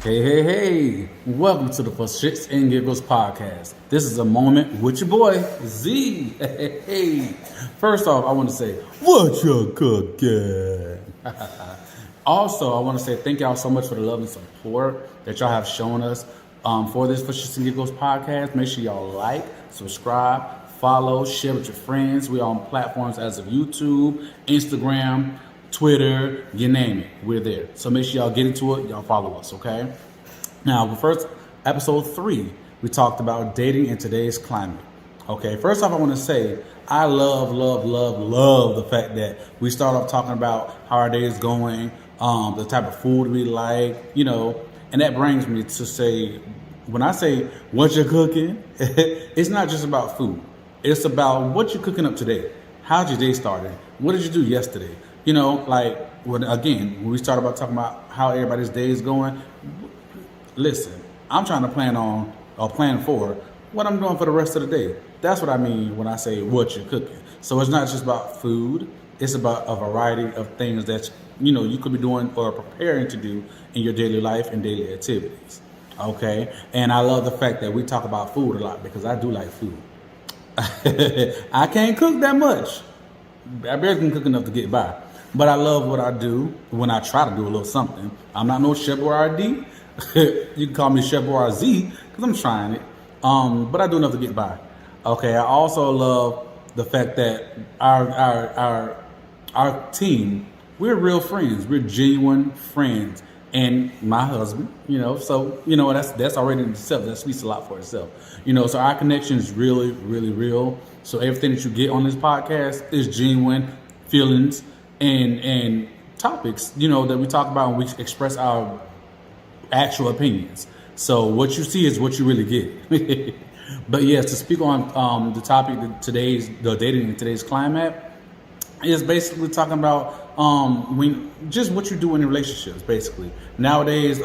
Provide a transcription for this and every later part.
Hey. Welcome to the For Shits and Giggles podcast. This is a moment with your boy, Z. Hey. First off, I want to say, what you cooking? Also, I want to say thank y'all so much for the love and support that y'all have shown us for this For Shits and Giggles podcast. Make sure y'all like, subscribe, follow, share with your friends. We're on platforms as of YouTube, Instagram, Twitter, you name it, we're there. So make sure y'all get into it, y'all follow us, okay? Now, the first episode 3, we talked about dating in today's climate. Okay, first off, I want to say I love the fact that we start off talking about how our day is going, the type of food we like, and that brings me to say, when I say what you're cooking, it's not just about food. It's about what you're cooking up today. How'd your day started? What did you do yesterday? When we start about talking about how everybody's day is going, listen, I'm trying to plan for what I'm doing for the rest of the day. That's what I mean when I say what you're cooking. So it's not just about food. It's about a variety of things that, you could be doing or preparing to do in your daily life and daily activities. Okay? And I love the fact that we talk about food a lot because I do like food. I can't cook that much. I barely can cook enough to get by. But I love what I do when I try to do a little something. I'm not no Chef Boyardee. You can call me Chef Boyardee because I'm trying it. But I do enough to get by. Okay. I also love the fact that our team, we're real friends. We're genuine friends. And my husband, so that's already in itself. That speaks a lot for itself. So our connection is really, really real. So everything that you get on this podcast is genuine feelings and topics, that we talk about and we express our actual opinions. So what you see is what you really get. But yes, to speak on the topic the dating in today's climate is basically talking about just what you do in relationships. Basically nowadays,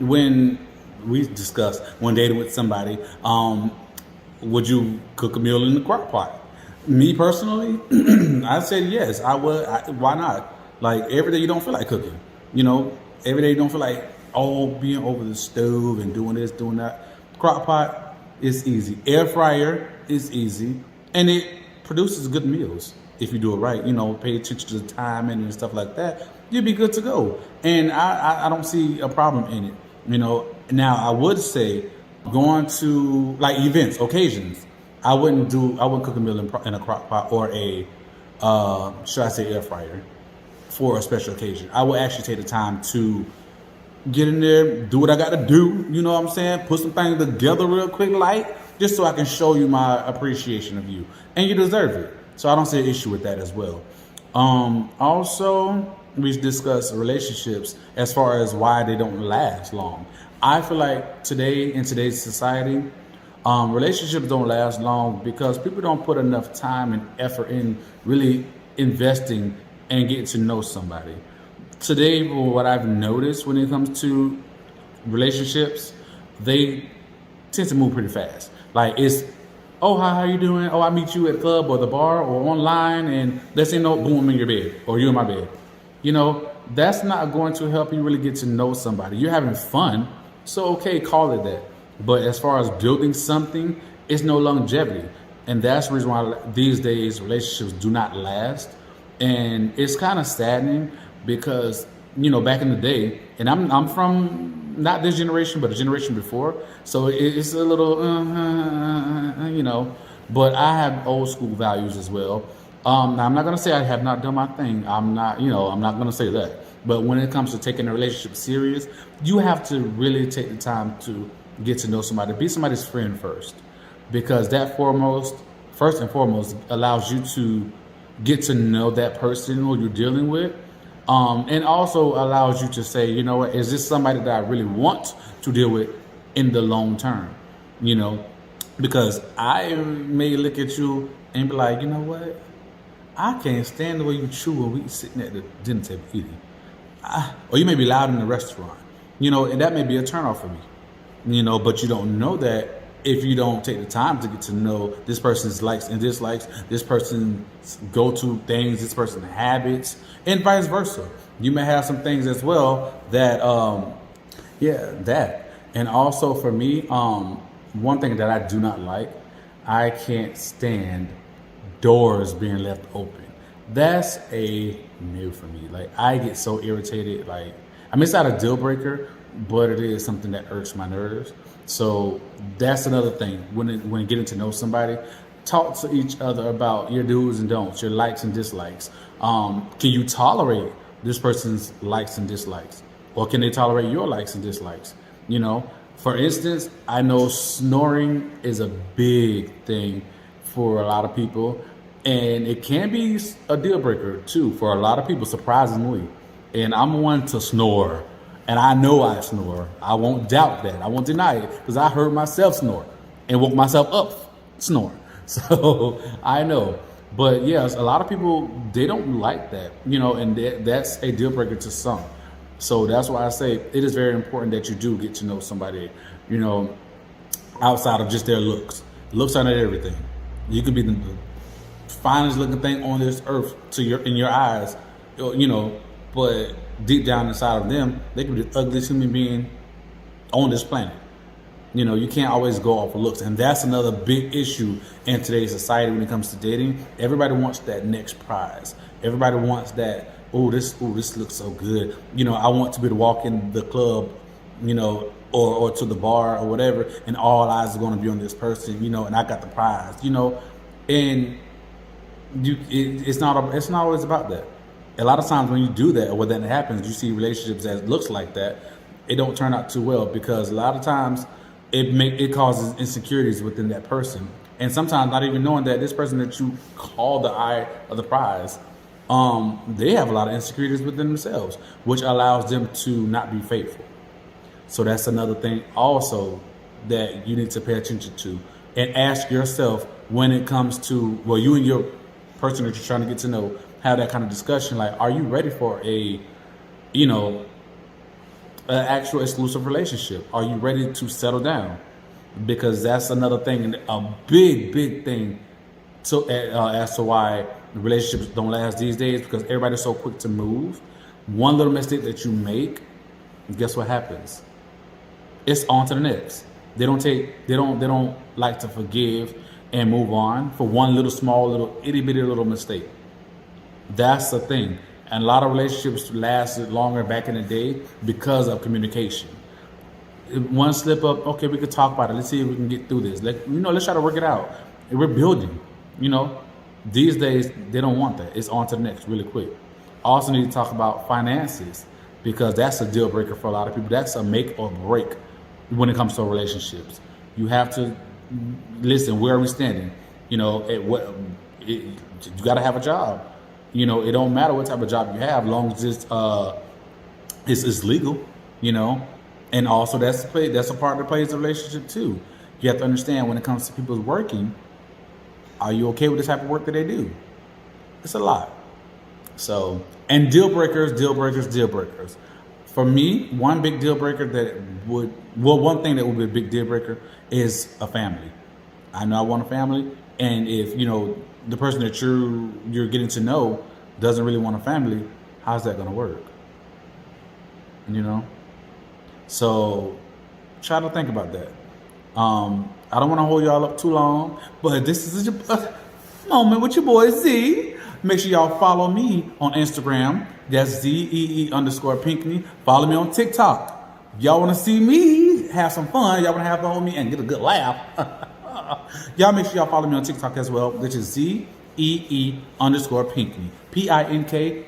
when we discuss when dating with somebody, would you cook a meal in the crock pot? Me personally, I said yes, I would. Why not? Like every day you don't feel like cooking. Every day you don't feel like being over the stove and doing this, doing that. Crock pot is easy. Air fryer is easy, and it produces good meals if you do it right. Pay attention to the timing and stuff like that. You'll be good to go. And I don't see a problem in it. Now I would say going to like events, occasions. I wouldn't cook a meal in a crock pot or should I say air fryer for a special occasion. I would actually take the time to get in there, do what I got to do. You know what I'm saying? Put some things together real quick, just so I can show you my appreciation of you. And you deserve it. So I don't see an issue with that as well. Also, we discuss relationships as far as why they don't last long. I feel like in today's society, relationships don't last long because people don't put enough time and effort in really investing and getting to know somebody. Today, what I've noticed when it comes to relationships, they tend to move pretty fast. Like it's, oh, how you doing? Oh, I meet you at the club or the bar or online and let's say no, boom, I'm in your bed or you in my bed. That's not going to help you really get to know somebody. You're having fun, so okay, call it that. But as far as building something, it's no longevity. And that's the reason why these days relationships do not last. And it's kind of saddening because, back in the day, and I'm from not this generation, but a generation before. So it's a little, but I have old school values as well. Now I'm not going to say I have not done my thing. I'm not going to say that. But when it comes to taking a relationship serious, you have to really take the time to get to know somebody, be somebody's friend first, because that first and foremost, allows you to get to know that person who you're dealing with, and also allows you to say, you know what, is this somebody that I really want to deal with in the long term? Because I may look at you and be like, you know what, I can't stand the way you chew when we sitting at the dinner table eating. Or you may be loud in the restaurant, and that may be a turnoff for me. But you don't know that if you don't take the time to get to know this person's likes and dislikes, this person's go-to things, this person's habits, and vice versa. You may have some things as well that Yeah, that. And also for me, one thing that I do not like, I can't stand doors being left open. That's a no for me. Like I get so irritated. Like I mean, it's not a deal breaker, but it is something that irks my nerves. So that's another thing. When getting to know somebody, talk to each other about your do's and don'ts, your likes and dislikes. Can you tolerate this person's likes and dislikes, or can they tolerate your likes and dislikes? You know, for instance, I know snoring is a big thing for a lot of people, and it can be a deal breaker too for a lot of people, surprisingly. And I'm one to snore, and I know I snore. I won't doubt that. I won't deny it because I heard myself snore and woke myself up snoring. So I know. But yes, a lot of people, they don't like that, you know, and that's a deal breaker to some. So that's why I say it is very important that you do get to know somebody, you know, outside of just their looks. Looks are not everything. You can be the finest looking thing on this earth in your eyes, you know, but deep down inside of them, they can be the ugliest human being on this planet. You know, you can't always go off of looks. And that's another big issue in today's society when it comes to dating. Everybody wants that next prize. Everybody wants that, this looks so good. You know, I want to be able to walk in the club, you know, or to the bar or whatever, and all eyes are going to be on this person, you know, and I got the prize, you know. And it's not always about that. A lot of times when you do that or when that happens, you see relationships that looks like that, it don't turn out too well because a lot of times it causes insecurities within that person, and sometimes not even knowing that this person that you call the eye of the prize, they have a lot of insecurities within themselves, which allows them to not be faithful. So that's another thing also that you need to pay attention to and ask yourself when it comes to, well, you and your person that you're trying to get to know have that kind of discussion. Like, are you ready for an actual exclusive relationship? Are you ready to settle down? Because that's another thing, a big thing as to why relationships don't last these days, because everybody's so quick to move. One little mistake that you make, guess what happens? It's on to the next. They don't like to forgive and move on for one little itty bitty little mistake. That's the thing. And a lot of relationships lasted longer back in the day because of communication. One slip up, okay, we could talk about it. Let's see if we can get through this. Let's try to work it out. We're building, you know. These days, they don't want that. It's on to the next really quick. Also need to talk about finances because that's a deal breaker for a lot of people. That's a make or break when it comes to relationships. You have to listen, where are we standing? You know, you got to have a job. You know, it don't matter what type of job you have, as long as it's legal, you know. And also that's a part that plays the relationship too. You have to understand when it comes to people working, are you okay with the type of work that they do? It's a lot. So, and deal breakers. For me, one big deal breaker one thing that would be a big deal breaker is a family. I know I want a family, and if, you know, the person that you're getting to know doesn't really want a family, how's that going to work? You know? So try to think about that. I don't want to hold y'all up too long, but this is a moment with your boy Z. Make sure y'all follow me on Instagram. That's Zee_Pinkney. Follow me on TikTok. Y'all want to see me have some fun. Y'all want to have fun with me and get a good laugh. Y'all make sure y'all follow me on TikTok as well, which is Zee_Pinkney. Pinkney.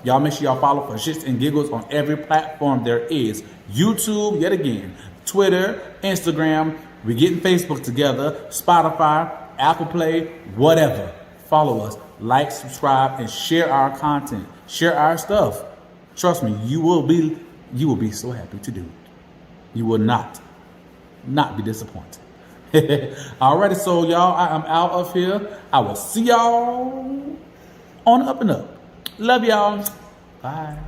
Y'all make sure y'all follow for shits and giggles on every platform there is. YouTube, yet again. Twitter, Instagram. We're getting Facebook together. Spotify, Apple Play, whatever. Follow us. Like, subscribe, and share our content. Share our stuff. Trust me, you will be so happy to do it. You will not be disappointed. Alrighty, so y'all, I am out of here. I will see y'all on Up and Up. Love y'all. Bye.